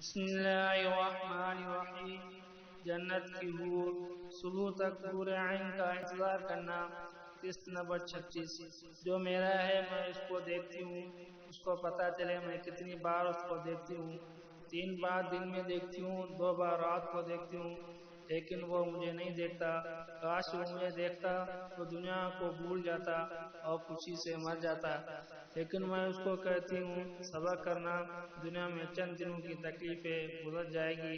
بسم اللہ الرحمن الرحیم۔ جنت کی حور، صبح تک حور عین کا انتظار کرنا۔ قسط نمبر 36۔ جو میرا ہے میں اس کو دیکھتی ہوں، اس کو پتہ چلے میں کتنی بار اس کو دیکھتی ہوں۔ 3 بار دن میں دیکھتی ہوں، 2 بار رات کو دیکھتی ہوں، لیکن وہ مجھے نہیں دیکھتا۔ کاش وہ مجھے دیکھتا تو دنیا کو بھول جاتا اور خوشی سے مر جاتا، لیکن میں اس کو کہتی ہوں صبر کرنا، دنیا میں چند دنوں کی تکلیفیں گزر جائے گی،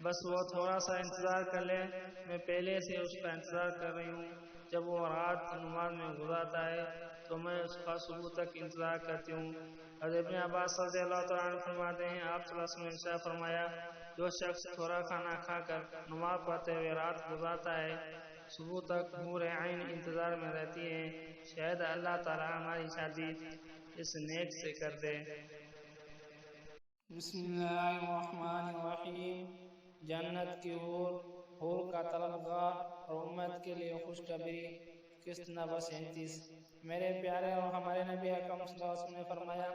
بس وہ تھوڑا سا انتظار کر لے۔ میں پہلے سے اس کا انتظار کر رہی ہوں۔ جب وہ رات نماز میں گزارتا ہے تو میں اس کا صبح تک انتظار کرتی ہوں۔ حضرت ابن عباس رضی اللہ تعالیٰ عنہ فرماتے ہیں، آپ صلی اللہ علیہ وسلم نے ارشاد فرمایا، جو شخص تھوڑا کھانا کھا کر نماز پڑھتے ہوئے رات گزارتا ہے، صبح تک حور عین انتظار میں رہتی ہیں، شاید اللہ تعالیٰ ہماری شادی اس نیک سے کر دے۔ بسم اللہ الرحمن الرحیم۔ جنت کی حور، حور کا طلبگار اور امت کے لیے خوشخبری۔ قسط نمبر 37۔ میرے پیارے اور ہمارے نبی اکرم صلی اللہ علیہ وسلم نے فرمایا،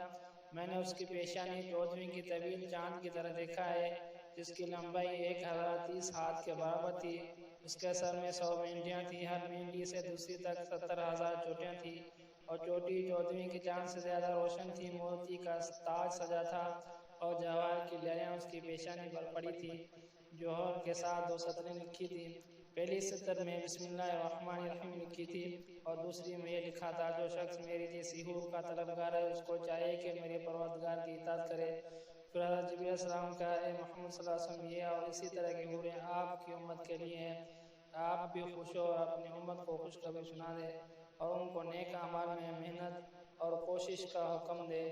میں نے اس کی پیشانی چودھویں کی طویل چاند کی طرح دیکھا ہے، جس کی لمبائی 1030 ہاتھ کے برابر تھی۔ اس کے سر میں 100 مینڈیاں تھیں، ہر مینڈی سے دوسری تک 70,000 چوٹیاں تھیں، اور چوٹی چودھویں کے چاند سے زیادہ روشن تھی۔ موتی کا تاج سجا تھا اور جواہر کی لہریں اس کی پیشانی پر پڑی تھی۔ جوہر کے ساتھ 2 سطریں لکھی تھیں، پہلی سطر میں بسم اللہ الرحمن الرحیم لکھی تھی اور دوسری میں یہ لکھا تھا، جو شخص میری جیسی حور کا طلبگار ہے، اس کو چاہیے کہ میرے پروردگار کی اطاعت کرے۔ پھر حضرت جبرائیل علیہ السلام کا، اے محمد صلی اللہ علیہ وسلم، یہ اور اسی طرح کی حوریں آپ کی امت کے لیے ہیں، آپ بھی خوش ہو اور اپنی امت کو خوشخبری سنا دے اور ان کو نیک اعمال میں محنت اور کوشش کا حکم دے۔